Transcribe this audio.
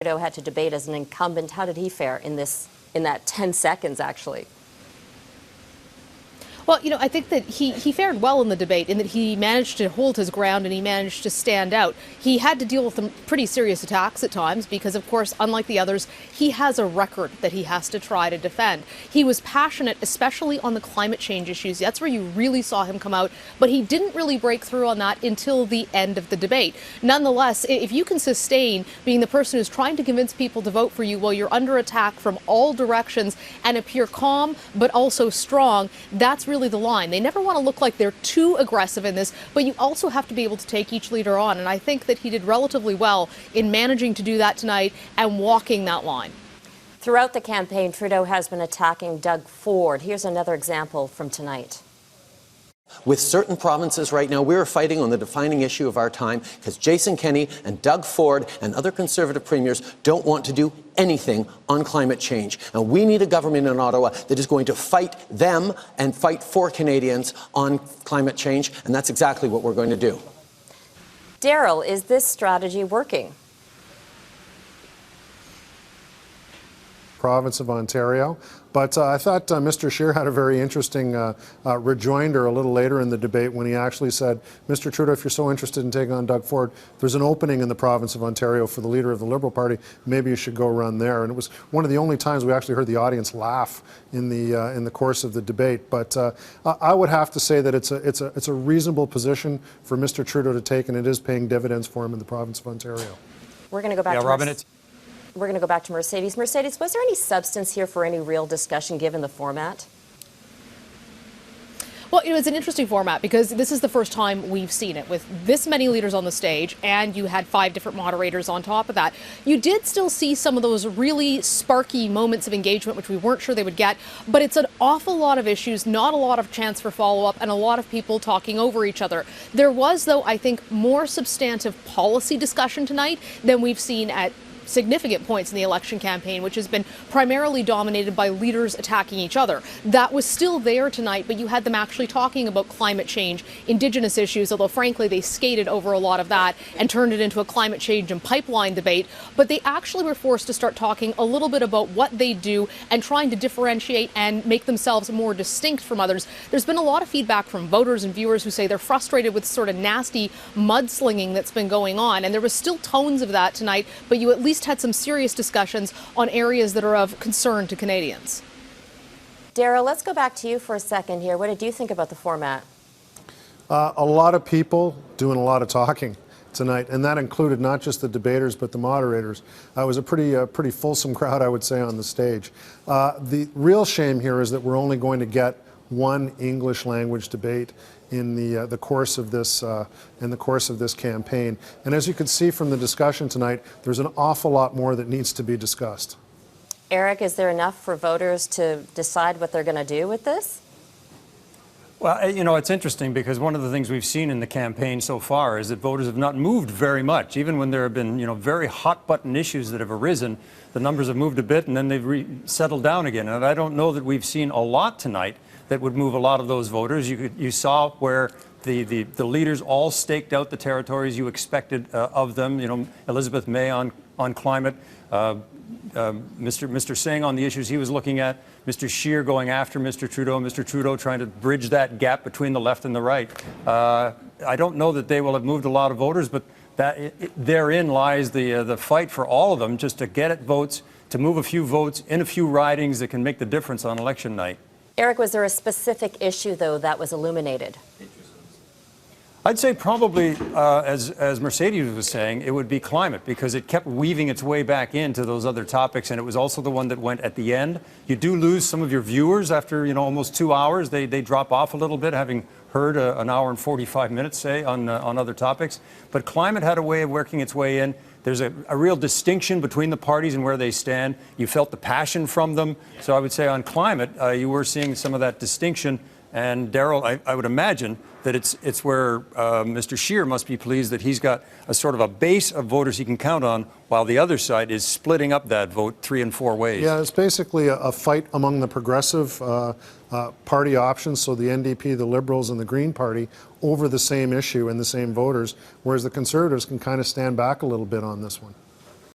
Trudeau had to debate as an incumbent. How did he fare in that 10 seconds, actually? Well, I think that he fared well in the debate in that he managed to hold his ground and he managed to stand out. He had to deal with some pretty serious attacks at times because, of course, unlike the others, he has a record that he has to try to defend. He was passionate, especially on the climate change issues. That's where you really saw him come out, but he didn't really break through on that until the end of the debate. Nonetheless, if you can sustain being the person who's trying to convince people to vote for you while you're under attack from all directions and appear calm but also strong, that's really the line. They never want to look like they're too aggressive in this, but you also have to be able to take each leader on. And I think that he did relatively well in managing to do that tonight and walking that line. Throughout the campaign, Trudeau has been attacking Doug Ford. Here's another example from tonight. With certain provinces right now, we're fighting on the defining issue of our time because Jason Kenney and Doug Ford and other Conservative premiers don't want to do anything on climate change. And we need a government in Ottawa that is going to fight them and fight for Canadians on climate change, and that's exactly what we're going to do. Darrell, is this strategy working? Province of Ontario. But I thought Mr. Scheer had a very interesting rejoinder a little later in the debate when he actually said, Mr. Trudeau, if you're so interested in taking on Doug Ford, there's an opening in the province of Ontario for the leader of the Liberal Party. Maybe you should go run there. And it was one of the only times we actually heard the audience laugh in the course of the debate. But I would have to say that it's a reasonable position for Mr. Trudeau to take, and it is paying dividends for him in the province of Ontario. We're going to go back to Robin, We're going to go back to Mercedes. Mercedes, was there any substance here for any real discussion given the format? Well, it's an interesting format because this is the first time we've seen it with this many leaders on the stage, and you had 5 different moderators on top of that. You did still see some of those really sparky moments of engagement, which we weren't sure they would get, but it's an awful lot of issues, not a lot of chance for follow-up, and a lot of people talking over each other. There was, though, I think, more substantive policy discussion tonight than we've seen at significant points in the election campaign, which has been primarily dominated by leaders attacking each other. That was still there tonight, but you had them actually talking about climate change, Indigenous issues, although frankly they skated over a lot of that and turned it into a climate change and pipeline debate. But they actually were forced to start talking a little bit about what they do and trying to differentiate and make themselves more distinct from others. There's been a lot of feedback from voters and viewers who say they're frustrated with sort of nasty mudslinging that's been going on, and there was still tones of that tonight, but you at least had some serious discussions on areas that are of concern to Canadians. Darrell, let's go back to you for a second here. What did you think about the format? A lot of people doing a lot of talking tonight, and that included not just the debaters but the moderators. It was a pretty fulsome crowd, I would say, on the stage. The real shame here is that we're only going to get one English language debate in the course of this campaign. And as you can see from the discussion tonight, there's an awful lot more that needs to be discussed. Eric, is there enough for voters to decide what they're going to do with this? Well, it's interesting because one of the things we've seen in the campaign so far is that voters have not moved very much. Even when there have been, very hot-button issues that have arisen, the numbers have moved a bit and then they've settled down again. And I don't know that we've seen a lot tonight that would move a lot of those voters. You saw where the leaders all staked out the territories you expected of them. Elizabeth May on climate, Mr. Singh on the issues he was looking at, Mr. Scheer going after Mr. Trudeau trying to bridge that gap between the left and the right. I don't know that they will have moved a lot of voters, but therein lies the fight for all of them, just to get at votes, to move a few votes in a few ridings that can make the difference on election night. Eric, was there a specific issue, though, that was illuminated? I'd say probably, as Mercedes was saying, it would be climate, because it kept weaving its way back into those other topics, and it was also the one that went at the end. You do lose some of your viewers after, almost 2 hours. They drop off a little bit, having heard an hour and 45 minutes, say, on other topics. But climate had a way of working its way in. There's a real distinction between the parties and where they stand. You felt the passion from them. So I would say on climate, you were seeing some of that distinction. And Darrell, I would imagine that it's where Mr. Scheer must be pleased that he's got a sort of a base of voters he can count on, while the other side is splitting up that vote 3 and 4 ways. Yeah, it's basically a fight among the progressive party options, so the NDP, the Liberals, and the Green Party, over the same issue and the same voters, whereas the Conservatives can kind of stand back a little bit on this one.